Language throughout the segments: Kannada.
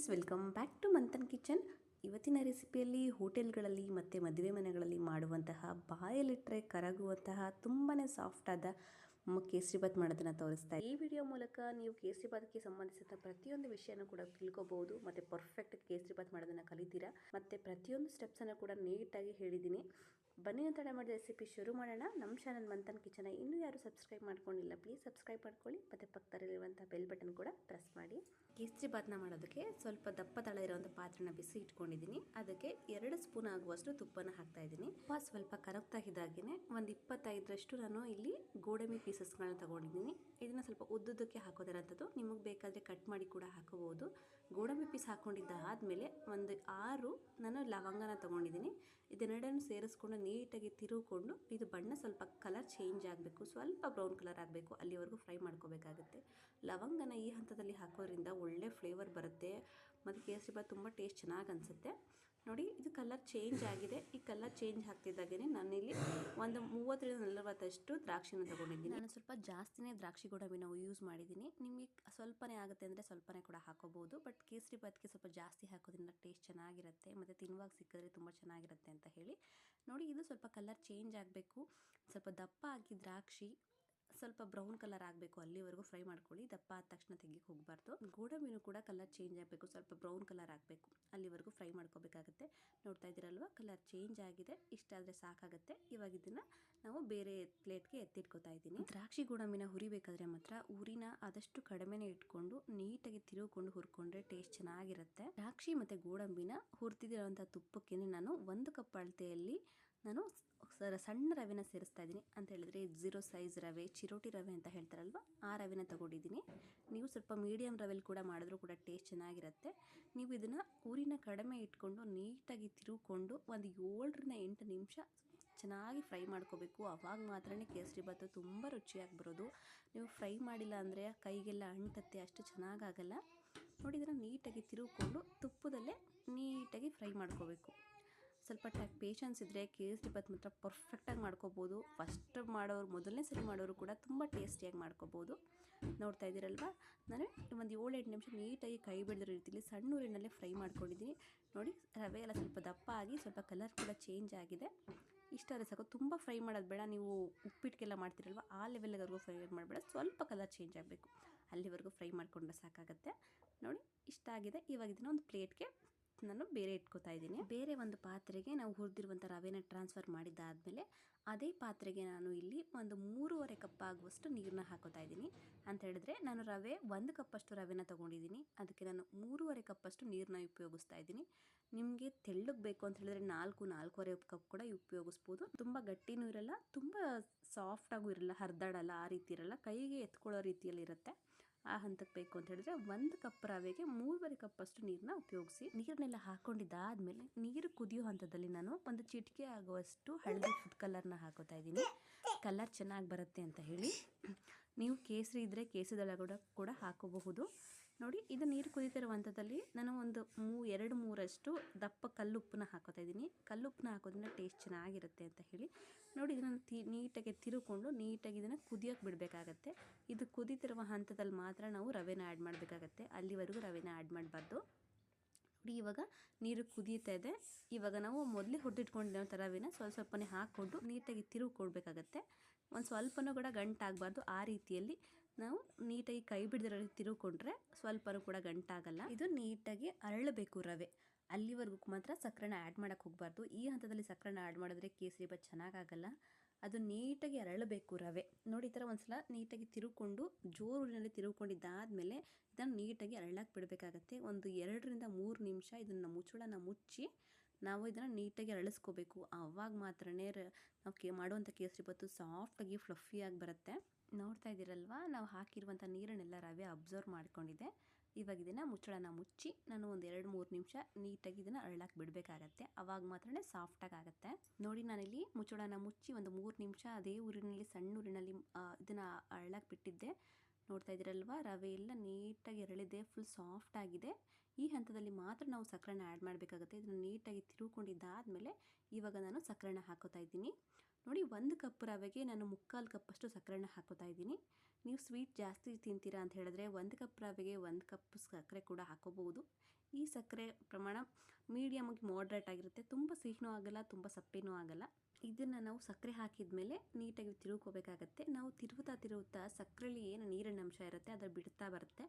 Friends, welcome back to Manthan kitchen. ಇವತ್ತಿನ ರೆಸಿಪಿಯಲ್ಲಿ ಹೋಟೆಲ್ಗಳಲ್ಲಿ ಮತ್ತು ಮದುವೆ ಮನೆಗಳಲ್ಲಿ ಮಾಡುವಂತಹ ಬಾಯಲ್ಲಿಟ್ಟರೆ ಕರಗುವಂತಹ ತುಂಬಾ ಸಾಫ್ಟಾದ ಕೇಸರಿಬಾತ್ ಮಾಡೋದನ್ನು ತೋರಿಸ್ತಾ ಈ ವಿಡಿಯೋ ಮೂಲಕ ನೀವು ಕೇಸರಿಬಾತ್ಗೆ ಸಂಬಂಧಿಸಿದ ಪ್ರತಿಯೊಂದು ವಿಷಯನೂ ಕೂಡ ತಿಳ್ಕೊಬಹುದು ಮತ್ತು ಪರ್ಫೆಕ್ಟ್ ಕೇಸರಿಬಾತ್ ಮಾಡೋದನ್ನು ಕಲಿತೀರಾ. ಮತ್ತು ಪ್ರತಿಯೊಂದು ಸ್ಟೆಪ್ಸನ್ನು ಕೂಡ ನೀಟಾಗಿ ಹೇಳಿದ್ದೀನಿ. ಬನ್ನಿ ತಡ ಮಾಡಿದ ರೆಸಿಪಿ ಶುರು ಮಾಡೋಣ. ನಮ್ಮ ಚಾನಲ್ ಮಂಥನ್ ಕಿಚನ್ ಇನ್ನೂ ಯಾರು ಸಬ್ಸ್ಕ್ರೈಬ್ ಮಾಡ್ಕೊಂಡಿಲ್ಲ, ಪ್ಲೀಸ್ ಸಬ್ಸ್ಕ್ರೈಬ್ ಮಾಡ್ಕೊಳ್ಳಿ ಮತ್ತು ಪಕ್ಕದಲ್ಲಿರುವಂಥ ಬೆಲ್ ಬಟನ್ ಕೂಡ ಪ್ರೆಸ್ ಮಾಡಿ. ಕೇಸರಿಬಾತ್ನ ಮಾಡೋದಕ್ಕೆ ಸ್ವಲ್ಪ ದಪ್ಪ ತಳ ಇರುವಂಥ ಪಾತ್ರೆನ ಬಿಸಿ ಇಟ್ಕೊಂಡಿದ್ದೀನಿ. ಅದಕ್ಕೆ 2 ಸ್ಪೂನ್ ಆಗುವಷ್ಟು ತುಪ್ಪನ ಹಾಕ್ತಾ ಇದ್ದೀನಿ. ತುಪ್ಪ ಸ್ವಲ್ಪ ಕರಗ್ತಾ ಇದ್ದಾಗೇ ಒಂದು 25ರಷ್ಟು ನಾನು ಇಲ್ಲಿ ಗೋಡಂಬಿ ಪೀಸಸ್ಗಳನ್ನ ತಗೊಂಡಿದ್ದೀನಿ. ಇದನ್ನು ಸ್ವಲ್ಪ ಉದ್ದುದಕ್ಕೆ ಹಾಕೋದಿರೋಂಥದ್ದು, ನಿಮಗೆ ಬೇಕಾದರೆ ಕಟ್ ಮಾಡಿ ಕೂಡ ಹಾಕೋಬಹುದು. ಗೋಡಂಬಿ ಪೀಸ್ ಹಾಕ್ಕೊಂಡಿದ್ದಾದಮೇಲೆ ಒಂದು 6 ನಾನು ಲವಂಗನ ತಗೊಂಡಿದ್ದೀನಿ. ಇದನ್ನೆರಡನ್ನು ಸೇರಿಸ್ಕೊಂಡು ನೀಟಾಗಿ ತಿರುಗಿಕೊಂಡು ಇದು ಬಣ್ಣ ಸ್ವಲ್ಪ ಕಲರ್ ಚೇಂಜ್ ಆಗಬೇಕು, ಸ್ವಲ್ಪ ಬ್ರೌನ್ ಕಲರ್ ಆಗಬೇಕು, ಅಲ್ಲಿವರೆಗೂ ಫ್ರೈ ಮಾಡ್ಕೋಬೇಕಾಗುತ್ತೆ. ಲವಂಗನ ಈ ಹಂತದಲ್ಲಿ ಹಾಕೋದ್ರಿಂದ ಒಳ್ಳೆ ಫ್ಲೇವರ್ ಬರುತ್ತೆ ಮತ್ತು ಕೇಸರಿಬಾತ್ ತುಂಬ ಟೇಸ್ಟ್ ಚೆನ್ನಾಗಿ ಅನಿಸುತ್ತೆ. ನೋಡಿ, ಇದು ಕಲರ್ ಚೇಂಜ್ ಆಗಿದೆ. ಈ ಕಲರ್ ಚೇಂಜ್ ಆಗ್ತಿದ್ದಾಗೇ ನಾನಿಲ್ಲಿ ಒಂದು 30-40 ದ್ರಾಕ್ಷಿನ ತಗೊಂಡಿದ್ದೀನಿ. ನಾನು ಸ್ವಲ್ಪ ಜಾಸ್ತಿನೇ ದ್ರಾಕ್ಷಿ ಗೋಡಂಬಿನ ಯೂಸ್ ಮಾಡಿದ್ದೀನಿ. ನಿಮಗೆ ಸ್ವಲ್ಪನೇ ಆಗುತ್ತೆ ಅಂದರೆ ಸ್ವಲ್ಪನೇ ಕೂಡ ಹಾಕೋಬಹುದು. ಬಟ್ ಕೇಸರಿಬಾತ್ಗೆ ಸ್ವಲ್ಪ ಜಾಸ್ತಿ ಹಾಕೋದ್ರಿಂದ ಟೇಸ್ಟ್ ಚೆನ್ನಾಗಿರುತ್ತೆ ಮತ್ತು ತಿನ್ನುವಾಗ ಸಿಕ್ಕಿದ್ರೆ ತುಂಬ ಚೆನ್ನಾಗಿರುತ್ತೆ ಅಂತ ಹೇಳಿ. ನೋಡಿ, ಇದು ಸ್ವಲ್ಪ ಕಲರ್ ಚೇಂಜ್ ಆಗಬೇಕು. ಸ್ವಲ್ಪ ದಪ್ಪ ಆಗಿ ದ್ರಾಕ್ಷಿ ಸ್ವಲ್ಪ ಬ್ರೌನ್ ಕಲರ್ ಆಗಬೇಕು, ಅಲ್ಲಿವರೆಗೂ ಫ್ರೈ ಮಾಡ್ಕೊಳ್ಳಿ. ದಪ್ಪ ಆದ ತಕ್ಷಣ ತೆಗಿಯಕ್ಕೆ ಹೋಗಬಾರ್ದು. ಗೋಡಂಬಿನೂ ಕೂಡ ಕಲರ್ ಚೇಂಜ್ ಆಗಬೇಕು, ಸ್ವಲ್ಪ ಬ್ರೌನ್ ಕಲರ್ ಆಗಬೇಕು, ಅಲ್ಲಿವರೆಗೂ ಫ್ರೈ ಮಾಡ್ಕೋಬೇಕಾಗುತ್ತೆ. ನೋಡ್ತಾ ಇದ್ದೀರಲ್ವ, ಕಲರ್ ಚೇಂಜ್ ಆಗಿದೆ. ಇಷ್ಟಾದರೆ ಸಾಕಾಗುತ್ತೆ. ಇವಾಗ ಇದನ್ನು ನಾವು ಬೇರೆ ಪ್ಲೇಟ್ಗೆ ಎತ್ತಿಟ್ಕೋತಾ ಇದ್ದೀನಿ. ದ್ರಾಕ್ಷಿ ಗೋಡಂಬಿನ ಹುರಿಬೇಕಾದ್ರೆ ಮಾತ್ರ ಉರಿನ ಆದಷ್ಟು ಕಡಿಮೆನೇ ಇಟ್ಕೊಂಡು ನೀಟಾಗಿ ತಿರುಗಿಕೊಂಡು ಹುರ್ಕೊಂಡ್ರೆ ಟೇಸ್ಟ್ ಚೆನ್ನಾಗಿರುತ್ತೆ. ದ್ರಾಕ್ಷಿ ಮತ್ತು ಗೋಡಂಬಿನ ಹುರಿದಿರೋಂಥ ತುಪ್ಪಕ್ಕೆ ನಾನು 1 ಕಪ್ ಅಳತೆಯಲ್ಲಿ ನಾನು ಸಣ್ಣ ರವೆನ ಸೇರಿಸ್ತಾ ಇದ್ದೀನಿ. ಅಂತ ಹೇಳಿದ್ರೆ 0 ಸೈಜ್ ರವೆ, ಚಿರೋಟಿ ರವೆ ಅಂತ ಹೇಳ್ತಾರಲ್ವ, ಆ ರವೆನ ತಗೊಂಡಿದ್ದೀನಿ. ನೀವು ಸ್ವಲ್ಪ ಮೀಡಿಯಮ್ ರವೆಲಿ ಕೂಡ ಮಾಡಿದ್ರೂ ಕೂಡ ಟೇಸ್ಟ್ ಚೆನ್ನಾಗಿರುತ್ತೆ. ನೀವು ಇದನ್ನು ಊರಿನ ಕಡಿಮೆ ಇಟ್ಕೊಂಡು ನೀಟಾಗಿ ತಿರುಗಿಕೊಂಡು ಒಂದು 7-8 ನಿಮಿಷ ಚೆನ್ನಾಗಿ ಫ್ರೈ ಮಾಡ್ಕೋಬೇಕು. ಆವಾಗ ಮಾತ್ರ ಕೇಸರಿಬಾತು ತುಂಬ ರುಚಿಯಾಗಿ ಬರೋದು. ನೀವು ಫ್ರೈ ಮಾಡಿಲ್ಲ ಅಂದರೆ ಕೈಗೆಲ್ಲ ಅಂಟತ್ತೆ, ಅಷ್ಟು ಚೆನ್ನಾಗಾಗಲ್ಲ. ನೋಡಿ, ಇದನ್ನು ನೀಟಾಗಿ ತಿರುಗಿಕೊಂಡು ತುಪ್ಪದಲ್ಲೇ ನೀಟಾಗಿ ಫ್ರೈ ಮಾಡ್ಕೋಬೇಕು. ಸ್ವಲ್ಪ ಪೇಷನ್ಸ್ ಇದ್ದರೆ ಕೇಸರಿಬಾತ್ ಮಾತ್ರ ಪರ್ಫೆಕ್ಟಾಗಿ ಮಾಡ್ಕೋಬೋದು. ಫಸ್ಟ್ ಮಾಡೋರು, ಮೊದಲನೇ ಸರಿ ಮಾಡೋರು ಕೂಡ ತುಂಬ ಟೇಸ್ಟಿಯಾಗಿ ಮಾಡ್ಕೋಬೋದು. ನೋಡ್ತಾ ಇದ್ದೀರಲ್ವ, ನಾನು ಒಂದು 7-8 ನಿಮಿಷ ನೀಟಾಗಿ ಕೈ ಬಿಡದಿರೋ ರೀತಿಯಲ್ಲಿ ಸಣ್ಣ ಊರಿನಲ್ಲೇ ಫ್ರೈ ಮಾಡ್ಕೊಂಡಿದ್ದೀನಿ. ನೋಡಿ, ರವೆ ಎಲ್ಲ ಸ್ವಲ್ಪ ದಪ್ಪ ಆಗಿ ಸ್ವಲ್ಪ ಕಲರ್ ಕೂಡ ಚೇಂಜ್ ಆಗಿದೆ. ಇಷ್ಟಾದರೆ ಸಾಕು, ತುಂಬ ಫ್ರೈ ಮಾಡೋದು ಬೇಡ. ನೀವು ಉಪ್ಪಿಟ್ಟಿಗೆಲ್ಲ ಮಾಡ್ತಿರಲ್ವ, ಆ ಲೆವೆಲ್ವರೆಗೂ ಫ್ರೈ ಮಾಡಬೇಡ, ಸ್ವಲ್ಪ ಕಲರ್ ಚೇಂಜ್ ಆಗಬೇಕು, ಅಲ್ಲಿವರೆಗೂ ಫ್ರೈ ಮಾಡಿಕೊಂಡ್ರೆ ಸಾಕಾಗುತ್ತೆ. ನೋಡಿ, ಇಷ್ಟ ಆಗಿದೆ. ಇವಾಗ ಇದನ್ನು ಒಂದು ಪ್ಲೇಟ್ಗೆ ನಾನು ಬೇರೆ ಇಟ್ಕೋತಾ ಇದ್ದೀನಿ. ಬೇರೆ ಒಂದು ಪಾತ್ರೆಗೆ ನಾವು ಹುರಿದಿರುವಂಥ ರವೆನ ಟ್ರಾನ್ಸ್ಫರ್ ಮಾಡಿದ್ದಾದಮೇಲೆ ಅದೇ ಪಾತ್ರೆಗೆ ನಾನು ಇಲ್ಲಿ ಒಂದು 3.5 ಕಪ್ ಆಗುವಷ್ಟು ನೀರನ್ನ ಹಾಕೋತಾ ಇದ್ದೀನಿ. ಅಂತ ಹೇಳಿದ್ರೆ ನಾನು 1 ಕಪ್ಪಷ್ಟು ರವೆನ ತೊಗೊಂಡಿದ್ದೀನಿ. ಅದಕ್ಕೆ ನಾನು 3.5 ಕಪ್ಪಷ್ಟು ನೀರನ್ನ ಉಪಯೋಗಿಸ್ತಾ ಇದ್ದೀನಿ. ನಿಮಗೆ ತೆಳ್ಳಗೆ ಬೇಕು ಅಂತ ಹೇಳಿದ್ರೆ 4-4.5 ಕಪ್ ಕೂಡ ಉಪಯೋಗಿಸ್ಬೋದು. ತುಂಬ ಗಟ್ಟಿನೂ ಇರಲ್ಲ, ತುಂಬ ಸಾಫ್ಟಾಗೂ ಇರಲ್ಲ, ಹರಿದಾಡಲ್ಲ, ಆ ರೀತಿ ಇರಲ್ಲ, ಕೈಗೆ ಎತ್ಕೊಳ್ಳೋ ರೀತಿಯಲ್ಲಿ ಇರುತ್ತೆ. ಆ ಹಂತಕ್ಕೆ ಬೇಕು ಅಂತ ಹೇಳಿದ್ರೆ 1 ಕಪ್ ರವೆಗೆ 3.5 ಕಪ್ಪಷ್ಟು ನೀರನ್ನ ಉಪಯೋಗಿಸಿ. ನೀರನ್ನೆಲ್ಲ ಹಾಕೊಂಡಿದ್ದಾದಮೇಲೆ ನೀರು ಕುದಿಯೋ ಹಂತದಲ್ಲಿ ನಾನು ಒಂದು ಚಿಟಿಕೆ ಆಗುವಷ್ಟು ಹಳದಿ ಫುಡ್ ಕಲರ್ನ ಹಾಕೋತಾ ಇದ್ದೀನಿ. ಕಲರ್ ಚೆನ್ನಾಗಿ ಬರುತ್ತೆ ಅಂತ ಹೇಳಿ. ನೀವು ಕೇಸರಿ ಇದ್ದರೆ ಕೇಸರಿ ಕೂಡ ಹಾಕೋಬಹುದು. ನೋಡಿ, ಇದು ನೀರು ಕುದೀತಿರೋ ಹಂತದಲ್ಲಿ ನಾನು ಒಂದು 2-3 ದಪ್ಪ ಕಲ್ಲುಪ್ಪನ್ನ ಹಾಕೋತಾ ಇದ್ದೀನಿ. ಕಲ್ಲುಪ್ಪನ್ನ ಹಾಕೋದ್ರಿಂದ ಟೇಸ್ಟ್ ಚೆನ್ನಾಗಿರುತ್ತೆ ಅಂತ ಹೇಳಿ. ನೋಡಿ, ಇದನ್ನು ನೀಟಾಗಿ ತಿರುಗಿಕೊಂಡು ನೀಟಾಗಿ ಇದನ್ನು ಕುದಿಯೋಕ್ಕೆ ಬಿಡಬೇಕಾಗತ್ತೆ. ಇದು ಕುದೀತಿರುವ ಹಂತದಲ್ಲಿ ಮಾತ್ರ ನಾವು ರವೆನ ಆ್ಯಡ್ ಮಾಡಬೇಕಾಗತ್ತೆ, ಅಲ್ಲಿವರೆಗೂ ರವೆನ ಆ್ಯಡ್ ಮಾಡಬಾರ್ದು. ನೋಡಿ, ಇವಾಗ ನೀರು ಕುದೀತಾ ಇದೆ. ಇವಾಗ ನಾವು ಮೊದಲೇ ಹುರಿದಿಟ್ಕೊಂಡಿರೋ ರವೆನ ಸ್ವಲ್ಪನೇ ಹಾಕ್ಕೊಂಡು ನೀಟಾಗಿ ತಿರುಗಿಕೊಡ್ಬೇಕಾಗತ್ತೆ. ಒಂದು ಸ್ವಲ್ಪನೂ ಕೂಡ ಗಂಟಾಗಬಾರ್ದು. ಆ ರೀತಿಯಲ್ಲಿ ನಾವು ನೀಟಾಗಿ ಕೈ ಬಿಡದಿರೋ ರೀತಿ ತಿರುಗಿಕೊಂಡ್ರೆ ಸ್ವಲ್ಪನೂ ಕೂಡ ಗಂಟಾಗಲ್ಲ. ಇದು ನೀಟಾಗಿ ಅರಳಬೇಕು ರವೆ, ಅಲ್ಲಿವರೆಗೂ ಮಾತ್ರ ಸಕ್ಕರೆನ ಆ್ಯಡ್ ಮಾಡೋಕ್ಕೆ ಹೋಗಬಾರ್ದು. ಈ ಹಂತದಲ್ಲಿ ಸಕ್ಕರೆನ ಆ್ಯಡ್ ಮಾಡಿದ್ರೆ ಕೇಸರಿಬಾತ್ ಚೆನ್ನಾಗಾಗಲ್ಲ. ಅದು ನೀಟಾಗಿ ಅರಳಬೇಕು ರವೆ. ನೋಡಿ, ಈ ಥರ ಒಂದ್ಸಲ ನೀಟಾಗಿ ತಿರುಗಿಕೊಂಡು ಜೋರಿನಲ್ಲಿ ತಿರುಗಿಕೊಂಡಿದ್ದಾದಮೇಲೆ ಇದನ್ನು ನೀಟಾಗಿ ಅರಳಕ್ಕೆ ಬಿಡಬೇಕಾಗತ್ತೆ. ಒಂದು 2-3 ನಿಮಿಷ ಇದನ್ನು ಮುಚ್ಚಳನ ಮುಚ್ಚಿ ನಾವು ಇದನ್ನು ನೀಟಾಗಿ ಅರಳಿಸ್ಕೋಬೇಕು. ಆವಾಗ ಮಾತ್ರ ನಾವು ಮಾಡುವಂಥ ಕೇಸರಿಬಾತು ಸಾಫ್ಟಾಗಿ ಫ್ಲಫಿಯಾಗಿ ಬರುತ್ತೆ. ನೋಡ್ತಾ ಇದ್ದೀರಲ್ವ, ನಾವು ಹಾಕಿರುವಂಥ ನೀರನ್ನೆಲ್ಲ ರವೆ ಅಬ್ಸರ್ವ್ ಮಾಡ್ಕೊಂಡಿದೆ. ಇವಾಗ ಇದನ್ನು ಮುಚ್ಚಳನ ಮುಚ್ಚಿ ನಾನು ಒಂದು 2-3 ನಿಮಿಷ ನೀಟಾಗಿ ಇದನ್ನು ಅರಳಕ್ಕೆ ಬಿಡಬೇಕಾಗತ್ತೆ. ಆವಾಗ ಮಾತ್ರ ಸಾಫ್ಟಾಗಿ ಆಗುತ್ತೆ. ನೋಡಿ, ನಾನಿಲ್ಲಿ ಮುಚ್ಚಳನ ಮುಚ್ಚಿ ಒಂದು 3 ನಿಮಿಷ ಅದೇ ಊರಿನಲ್ಲಿ, ಸಣ್ಣ ಊರಿನಲ್ಲಿ ಇದನ್ನು ಅರಳಕ್ಕೆ ಬಿಟ್ಟಿದ್ದೆ. ನೋಡ್ತಾ ಇದ್ದೀರಲ್ವ, ರವೆ ಎಲ್ಲ ನೀಟಾಗಿ ಅರಳಿದೆ, ಫುಲ್ ಸಾಫ್ಟ್ ಆಗಿದೆ. ಈ ಹಂತದಲ್ಲಿ ಮಾತ್ರ ನಾವು ಸಕ್ಕರೆನ ಆ್ಯಡ್ ಮಾಡಬೇಕಾಗುತ್ತೆ. ಇದನ್ನು ನೀಟಾಗಿ ತಿರುಗಿಕೊಂಡಿದ್ದಾದಮೇಲೆ ಇವಾಗ ನಾನು ಸಕ್ಕರೆನ ಹಾಕೋತಾ ಇದ್ದೀನಿ. ನೋಡಿ, 1 ಕಪ್ ರವೆಗೆ ನಾನು 3/4 ಕಪ್ಪಷ್ಟು ಸಕ್ಕರೆನ ಹಾಕೋತಾ ಇದ್ದೀನಿ. ನೀವು ಸ್ವೀಟ್ ಜಾಸ್ತಿ ತಿಂತೀರಾ ಅಂತ ಹೇಳಿದ್ರೆ 1 ಕಪ್ ರವೆಗೆ 1 ಕಪ್ ಸಕ್ಕರೆ ಕೂಡ ಹಾಕೋಬಹುದು. ಈ ಸಕ್ಕರೆ ಪ್ರಮಾಣ ಮೀಡಿಯಮ್ ಆಗಿ ಮಾಡ್ರೇಟ್ ಆಗಿರುತ್ತೆ. ತುಂಬ ಸಿಹಿನೂ ಆಗಲ್ಲ, ತುಂಬ ಸಪ್ಪೆನೂ ಆಗಲ್ಲ. ಇದನ್ನು ನಾವು ಸಕ್ಕರೆ ಹಾಕಿದ್ಮೇಲೆ ನೀಟಾಗಿ ತಿರುಗ್ಕೋಬೇಕಾಗತ್ತೆ. ನಾವು ತಿರುವುತ್ತಾ ಸಕ್ಕರೆಯಲ್ಲಿ ಏನು ನೀರಿನ ಅಂಶ ಇರುತ್ತೆ ಅದರ ಬಿಡ್ತಾ ಬರುತ್ತೆ.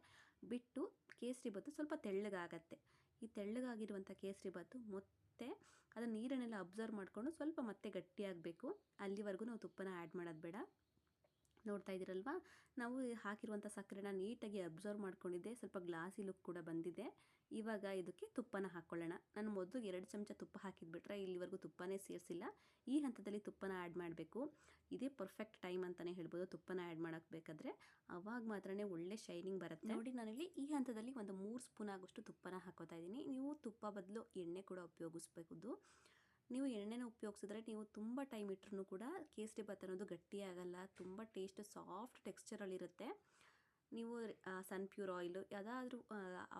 ಬಿಟ್ಟು ಕೇಸರಿಬಾತು ಸ್ವಲ್ಪ ತೆಳ್ಳಗಾಗತ್ತೆ. ಈ ತೆಳ್ಳಗಾಗಿರುವಂಥ ಕೇಸರಿಬಾತು ಮತ್ತೆ ಅದರ ನೀರನ್ನೆಲ್ಲ ಅಬ್ಸರ್ವ್ ಮಾಡಿಕೊಂಡು ಸ್ವಲ್ಪ ಮತ್ತೆ ಗಟ್ಟಿಯಾಗಬೇಕು. ಅಲ್ಲಿವರೆಗೂ ನಾವು ತುಪ್ಪನ ಆ್ಯಡ್ ಮಾಡೋದು ಬೇಡ. ನೋಡ್ತಾ ಇದ್ದೀರಲ್ವಾ, ನಾವು ಹಾಕಿರುವಂಥ ಸಕ್ಕರೆನ ನೀಟಾಗಿ ಅಬ್ಸರ್ವ್ ಮಾಡ್ಕೊಂಡಿದ್ದೆ, ಸ್ವಲ್ಪ ಗ್ಲಾಸಿ ಲುಕ್ ಕೂಡ ಬಂದಿದೆ. ಇವಾಗ ಇದಕ್ಕೆ ತುಪ್ಪನ ಹಾಕ್ಕೊಳ್ಳೋಣ. ನಾನು ಮೊದಲು 2 ಚಮಚ ತುಪ್ಪ ಹಾಕಿದ್ಬಿಟ್ರೆ ಇಲ್ಲಿವರೆಗೂ ತುಪ್ಪನೇ ಸೇರಿಸಿಲ್ಲ. ಈ ಹಂತದಲ್ಲಿ ತುಪ್ಪನ ಆ್ಯಡ್ ಮಾಡಬೇಕು. ಇದೇ ಪರ್ಫೆಕ್ಟ್ ಟೈಮ್ ಅಂತಲೇ ಹೇಳ್ಬೋದು ತುಪ್ಪನ ಆ್ಯಡ್ ಮಾಡೋಕ್ಕೆ. ಅವಾಗ ಮಾತ್ರನೇ ಒಳ್ಳೆ ಶೈನಿಂಗ್ ಬರುತ್ತೆ. ನೋಡಿ, ನಾನಿಲ್ಲಿ ಈ ಹಂತದಲ್ಲಿ ಒಂದು 3 ಸ್ಪೂನ್ ಆಗೋಷ್ಟು ತುಪ್ಪನ ಹಾಕೋತಾ ಇದ್ದೀನಿ. ನೀವು ತುಪ್ಪ ಬದಲು ಎಣ್ಣೆ ಕೂಡ ಉಪಯೋಗಿಸ್ಬೇಕು. ನೀವು ಎಣ್ಣೆನ ಉಪಯೋಗಿಸಿದ್ರೆ ನೀವು ತುಂಬ ಟೈಮ್ ಇಟ್ಟರೂ ಕೂಡ ಕೇಸರಿಬಾತ್ ಅನ್ನೋದು ಗಟ್ಟಿಯಾಗಲ್ಲ, ತುಂಬ ಟೇಸ್ಟ್ ಸಾಫ್ಟ್ ಟೆಕ್ಸ್ಚರಲ್ಲಿರುತ್ತೆ. ನೀವು ಸನ್ಪ್ಯೂರ್ ಆಯಿಲು ಯಾವುದಾದ್ರೂ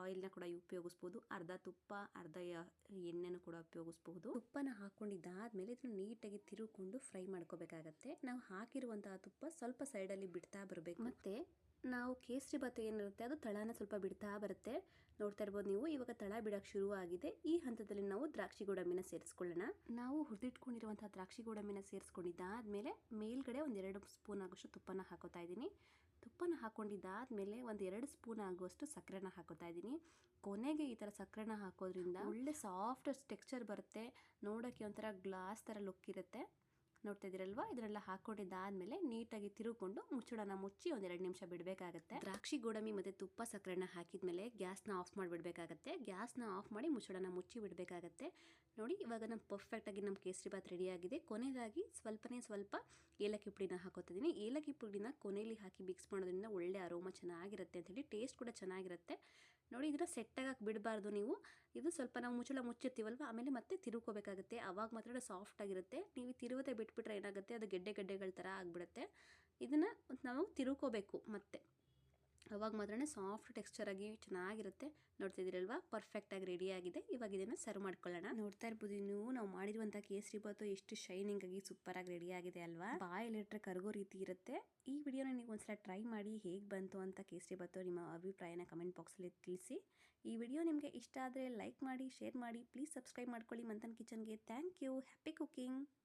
ಆಯಿಲ್ನ ಕೂಡ ಉಪಯೋಗಿಸ್ಬೋದು. ಅರ್ಧ ತುಪ್ಪ ಅರ್ಧ ಎಣ್ಣೆನೂ ಕೂಡ ಉಪಯೋಗಿಸ್ಬೋದು. ತುಪ್ಪನ ಹಾಕ್ಕೊಂಡಿದ್ದಾದಮೇಲೆ ಇದನ್ನು ನೀಟಾಗಿ ತಿರುಗಿಕೊಂಡು ಫ್ರೈ ಮಾಡ್ಕೋಬೇಕಾಗತ್ತೆ. ನಾವು ಹಾಕಿರುವಂತಹ ತುಪ್ಪ ಸ್ವಲ್ಪ ಸೈಡಲ್ಲಿ ಬಿಡ್ತಾ ಬರಬೇಕು. ಮತ್ತು ನಾವು ಕೇಸರಿಬಾತು ಏನಿರುತ್ತೆ ಅದು ತಳನ ಸ್ವಲ್ಪ ಬಿಡ್ತಾ ಬರುತ್ತೆ. ನೋಡ್ತಾ ಇರ್ಬೋದು ನೀವು, ಇವಾಗ ತಳ ಬಿಡೋಕ್ಕೆ ಶುರು ಆಗಿದೆ. ಈ ಹಂತದಲ್ಲಿ ನಾವು ದ್ರಾಕ್ಷಿ ಗೋಡಂಬಿನ ಸೇರಿಸ್ಕೊಳ್ಳೋಣ. ನಾವು ಹುರಿದಿಟ್ಕೊಂಡಿರುವಂಥ ದ್ರಾಕ್ಷಿ ಗೋಡಂಬಿನ ಸೇರಿಸ್ಕೊಂಡಿದ್ದಾದಮೇಲೆ ಮೇಲ್ಗಡೆ ಒಂದು 2 ಸ್ಪೂನ್ ಆಗೋಷ್ಟು ತುಪ್ಪನ ಹಾಕೋತಾ ಇದ್ದೀನಿ. ತುಪ್ಪನ ಹಾಕ್ಕೊಂಡಿದ್ದಾದಮೇಲೆ ಒಂದು 2 ಸ್ಪೂನ್ ಆಗುವಷ್ಟು ಸಕ್ಕರೆನ ಹಾಕೋತಾ ಇದ್ದೀನಿ. ಕೊನೆಗೆ ಈ ಥರ ಸಕ್ಕರೆನ ಹಾಕೋದ್ರಿಂದ ಒಳ್ಳೆ ಸಾಫ್ಟ್ ಟೆಕ್ಸ್ಚರ್ ಬರುತ್ತೆ. ನೋಡೋಕ್ಕೆ ಒಂಥರ ಗ್ಲಾಸ್ ಥರ ಲುಕ್ ಇರುತ್ತೆ. ನೋಡ್ತಾ ಇದ್ದೀರಲ್ವಾ, ಇದನ್ನೆಲ್ಲ ಹಾಕ್ಕೊಂಡಿದ್ದಾದಮೇಲೆ ನೀಟಾಗಿ ತಿರುಗಿಕೊಂಡು ಮುಚ್ಚಳನ ಮುಚ್ಚಿ ಒಂದು 2 ನಿಮಿಷ ಬಿಡಬೇಕಾಗತ್ತೆ. ದ್ರಾಕ್ಷಿ ಗೋಡಂಬಿ ಮತ್ತು ತುಪ್ಪ ಸಕ್ಕರೆನ ಹಾಕಿದ್ಮೇಲೆ ಗ್ಯಾಸ್ನ ಆಫ್ ಮಾಡಿಬಿಡಬೇಕಾಗತ್ತೆ. ಗ್ಯಾಸ್ನ ಆಫ್ ಮಾಡಿ ಮುಚ್ಚಳನ ಮುಚ್ಚಿ ಬಿಡಬೇಕಾಗತ್ತೆ. ನೋಡಿ, ಇವಾಗ ನಮ್ಮ ಪರ್ಫೆಕ್ಟಾಗಿ ನಮ್ಮ ಕೇಸರಿಬಾತ್ ರೆಡಿಯಾಗಿದೆ. ಕೊನೆಯದಾಗಿ ಸ್ವಲ್ಪ ಏಲಕ್ಕಿ ಪುಡಿನ ಹಾಕೋತಿದ್ದೀನಿ. ಏಲಕ್ಕಿ ಪುಡಿನ ಕೊನೆಯಲ್ಲಿ ಹಾಕಿ ಮಿಕ್ಸ್ ಮಾಡೋದ್ರಿಂದ ಒಳ್ಳೆ ಅರೋಮ ಚೆನ್ನಾಗಿರುತ್ತೆ ಅಂಥೇಳಿ, ಟೇಸ್ಟ್ ಕೂಡ ಚೆನ್ನಾಗಿರುತ್ತೆ. ನೋಡಿ, ಇದನ್ನು ಸೆಟ್ಟಾಗಿ ಬಿಡಬಾರ್ದು ನೀವು. ಇದು ಸ್ವಲ್ಪ ನಾವು ಮುಚ್ಚಳ ಮುಚ್ಚಿರ್ತೀವಲ್ವ, ಆಮೇಲೆ ಮತ್ತೆ ತಿರುಕೋಬೇಕಾಗುತ್ತೆ. ಆವಾಗ ಮಾತ್ರ ಸಾಫ್ಟ್ ಆಗಿರುತ್ತೆ. ನೀವು ತಿರುವದೆ ಬಿಟ್ಬಿಟ್ರೆ ಏನಾಗುತ್ತೆ, ಅದು ಗೆಡ್ಡೆಗಳ ಥರ ಆಗಿಬಿಡುತ್ತೆ. ಇದನ್ನು ನಾವು ತಿರುಕೋಬೇಕು ಮತ್ತೆ, ಅವಾಗ ಮಾತ್ರ ಸಾಫ್ಟ್ ಟೆಕ್ಸ್ಚರ್ ಆಗಿ ಚೆನ್ನಾಗಿರುತ್ತೆ. ನೋಡ್ತಿದ್ದೀರಲ್ವಾ, ಪರ್ಫೆಕ್ಟಾಗಿ ರೆಡಿಯಾಗಿದೆ. ಇವಾಗ ಇದನ್ನು ಸರ್ವ್ ಮಾಡ್ಕೊಳ್ಳೋಣ. ನೋಡ್ತಾ ಇರ್ಬೋದು ನೀವು, ನಾವು ಮಾಡಿರುವಂಥ ಕೇಸರಿಬಾತು ಎಷ್ಟು ಶೈನಿಂಗ್ ಆಗಿ ಸೂಪರಾಗಿ ರೆಡಿಯಾಗಿದೆ ಅಲ್ವಾ. ಬಾಯಲ್ಲಿಟ್ಟರೆ ಕರಗೋ ರೀತಿ ಇರುತ್ತೆ. ಈ ವಿಡಿಯೋನ ನೀವು ಒಂದ್ಸಲ ಟ್ರೈ ಮಾಡಿ ಹೇಗೆ ಬಂತು ಅಂತ ಕೇಸರಿಬಾತು ನಿಮ್ಮ ಅಭಿಪ್ರಾಯನ ಕಮೆಂಟ್ ಬಾಕ್ಸಲ್ಲಿ ತಿಳಿಸಿ. ಈ ವಿಡಿಯೋ ನಿಮಗೆ ಇಷ್ಟ ಆದರೆ ಲೈಕ್ ಮಾಡಿ, ಶೇರ್ ಮಾಡಿ, ಪ್ಲೀಸ್ ಸಬ್ಸ್ಕ್ರೈಬ್ ಮಾಡ್ಕೊಳ್ಳಿ ಮಂಥನ್ ಕಿಚನ್ಗೆ. Thank you. Happy cooking.